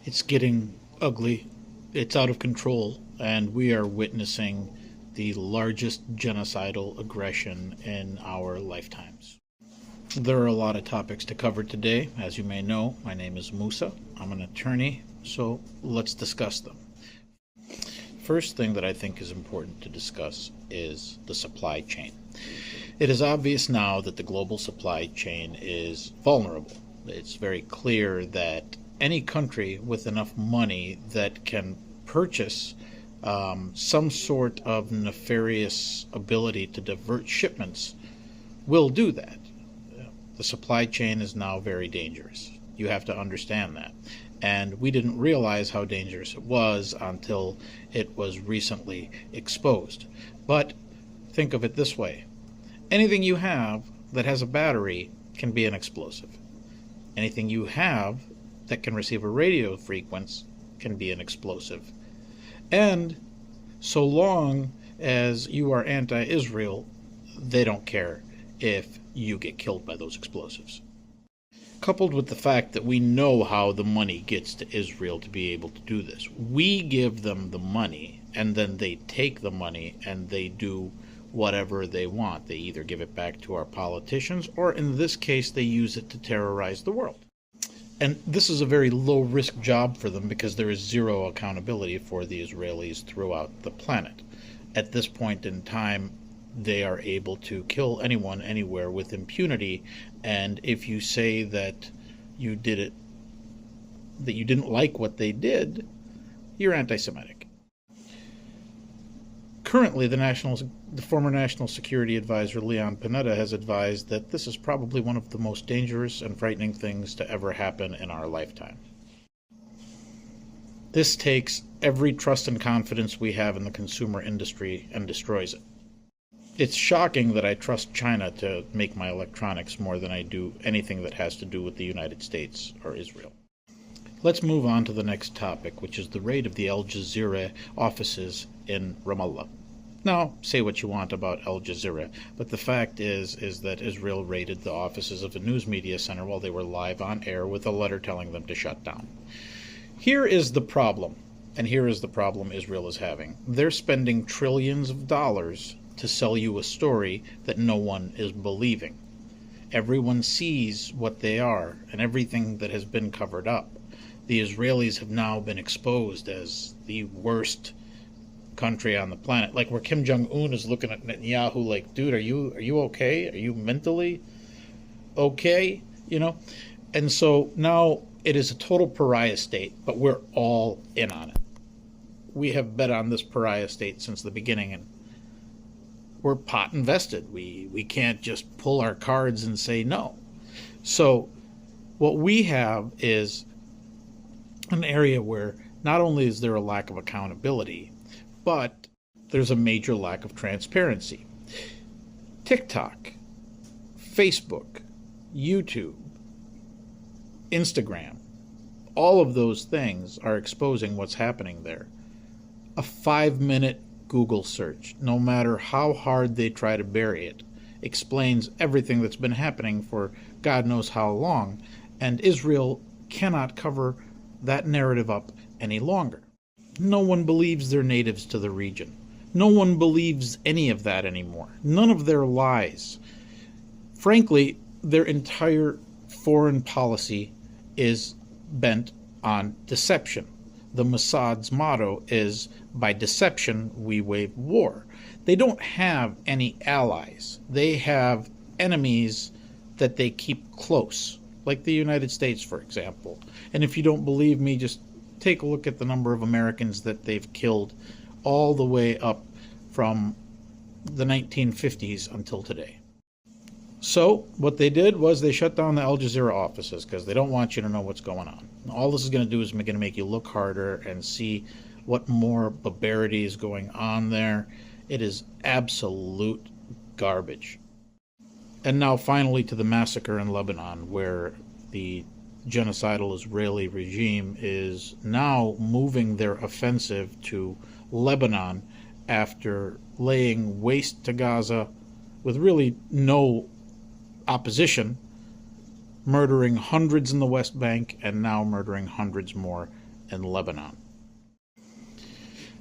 It's getting ugly. It's out of control, and we are witnessing the largest genocidal aggression in our lifetimes. There are a lot of topics to cover today. As you may know, my name is Musa. I'm an attorney, so let's discuss them. First thing that I think is important to discuss is the supply chain. It is obvious now that the global supply chain is vulnerable. It's very clear that any country with enough money that can purchase some sort of nefarious ability to divert shipments will do that. The supply chain is now very dangerous. You have to understand that. And we didn't realize how dangerous it was until it was recently exposed. But think of it this way. Anything you have that has a battery can be an explosive. Anything you have that can receive a radio frequency can be an explosive. And so long as you are anti-Israel, they don't care if you get killed by those explosives. Coupled with the fact that we know how the money gets to Israel to be able to do this. We give them the money, and then they take the money and they do whatever they want. They either give it back to our politicians, or in this case, they use it to terrorize the world. And this is a very low-risk job for them because there is zero accountability for the Israelis throughout the planet. At this point in time, they are able to kill anyone, anywhere with impunity, and if you say that you did it, that you didn't like what they did, you're anti-Semitic. Currently, the former National Security Advisor Leon Panetta has advised that this is probably one of the most dangerous and frightening things to ever happen in our lifetime. This takes every trust and confidence we have in the consumer industry and destroys it. It's shocking that I trust China to make my electronics more than I do anything that has to do with the United States or Israel. Let's move on to the next topic, which is the raid of the Al Jazeera offices in Ramallah. Now, say what you want about Al Jazeera, but the fact is that Israel raided the offices of a news media center while they were live on air with a letter telling them to shut down. Here is the problem, and here is the problem Israel is having. They're spending trillions of dollars to sell you a story that no one is believing. Everyone sees what they are and everything that has been covered up. The Israelis have now been exposed as the worst country on the planet. Like where Kim Jong-un is looking at Netanyahu like, dude, are you okay? Are you mentally okay? You know? And so now it is a total pariah state, but we're all in on it. We have bet on this pariah state since the beginning, and we're pot invested. We can't just pull our cards and say no. So what we have is an area where not only is there a lack of accountability, but there's a major lack of transparency. TikTok, Facebook, YouTube, Instagram, all of those things are exposing what's happening there. A 5-minute Google search, no matter how hard they try to bury it, explains everything that's been happening for God knows how long, and Israel cannot cover that narrative up any longer. No one believes they're natives to the region. No one believes any of that anymore. None of their lies. Frankly, their entire foreign policy is bent on deception. The Mossad's motto is, by deception, we wage war. They don't have any allies. They have enemies that they keep close, like the United States, for example. And if you don't believe me, just take a look at the number of Americans that they've killed all the way up from the 1950s until today. So what they did was they shut down the Al Jazeera offices because they don't want you to know what's going on. All this is going to do is going to make you look harder and see what more barbarity is going on there. It is absolute garbage. And now finally to the massacre in Lebanon, where the genocidal Israeli regime is now moving their offensive to Lebanon after laying waste to Gaza with really no opposition, murdering hundreds in the West Bank and now murdering hundreds more and Lebanon.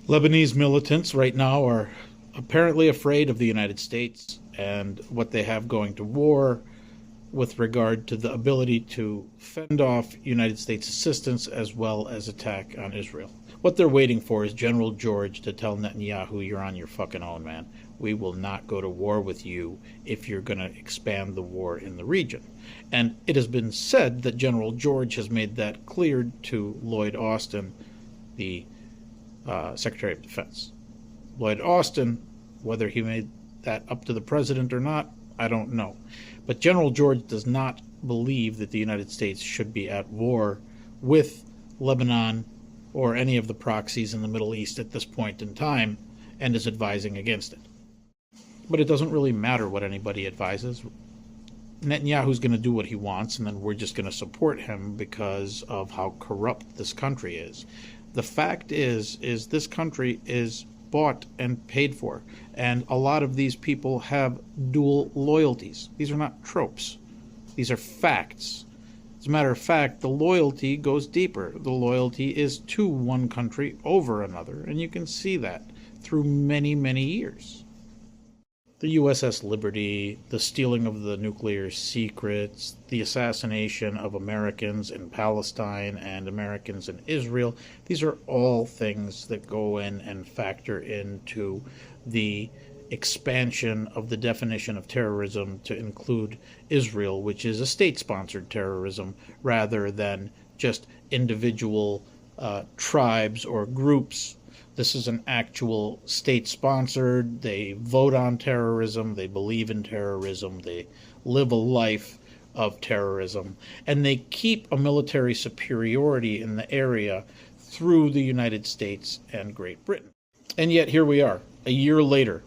Lebanese militants right now are apparently afraid of the United States and what they have going to war with regard to the ability to fend off United States assistance as well as attack on Israel. What they're waiting for is General George to tell Netanyahu, you're on your fucking own, man. We will not go to war with you if you're going to expand the war in the region. And it has been said that General George has made that clear to Lloyd Austin, the Secretary of Defense. Lloyd Austin, whether he made that up to the president or not, I don't know. But General George does not believe that the United States should be at war with Lebanon or any of the proxies in the Middle East at this point in time, and is advising against it. But it doesn't really matter what anybody advises. Netanyahu's going to do what he wants, and then we're just going to support him because of how corrupt this country is. The fact is this country is bought and paid for, and a lot of these people have dual loyalties. These are not tropes. These are facts. As a matter of fact, the loyalty goes deeper. The loyalty is to one country over another, and you can see that through many, many years. The USS Liberty, the stealing of the nuclear secrets, the assassination of Americans in Palestine and Americans in Israel, these are all things that go in and factor into the expansion of the definition of terrorism to include Israel, which is a state-sponsored terrorism, rather than just individual tribes or groups. This is an actual state-sponsored. They vote on terrorism. They believe in terrorism. They live a life of terrorism. And they keep a military superiority in the area through the United States and Great Britain. And yet here we are, a year later.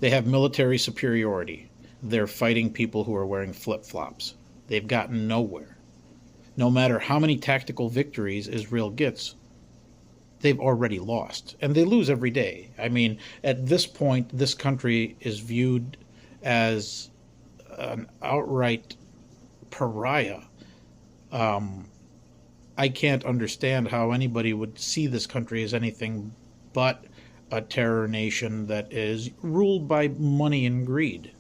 They have military superiority. They're fighting people who are wearing flip-flops. They've gotten nowhere. No matter how many tactical victories Israel gets, they've already lost. And they lose every day. I mean, at this point, this country is viewed as an outright pariah. I can't understand how anybody would see this country as anything but a terror nation that is ruled by money and greed.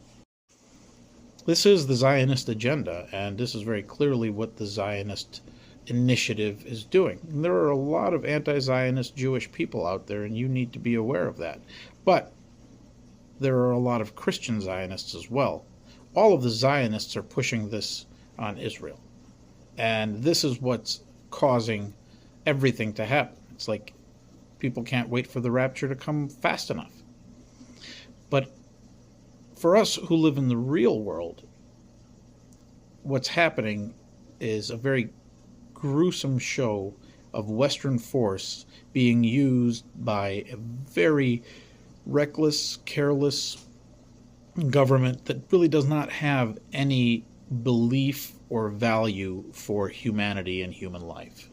This is the Zionist agenda, and this is very clearly what the Zionist initiative is doing. And there are a lot of anti-Zionist Jewish people out there, and you need to be aware of that. But there are a lot of Christian Zionists as well. All of the Zionists are pushing this on Israel. And this is what's causing everything to happen. It's like people can't wait for the rapture to come fast enough. But for us who live in the real world, what's happening is a very gruesome show of Western force being used by a very reckless, careless government that really does not have any belief or value for humanity and human life.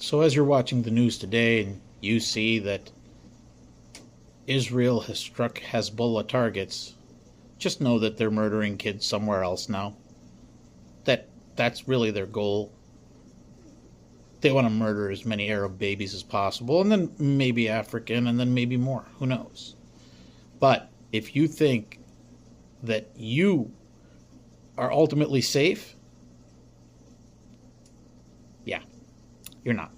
So as you're watching the news today and you see that Israel has struck Hezbollah targets, just know that they're murdering kids somewhere else now. That's really their goal. They want to murder as many Arab babies as possible, and then maybe African, and then maybe more. Who knows? But if you think that you are ultimately safe, yeah, you're not.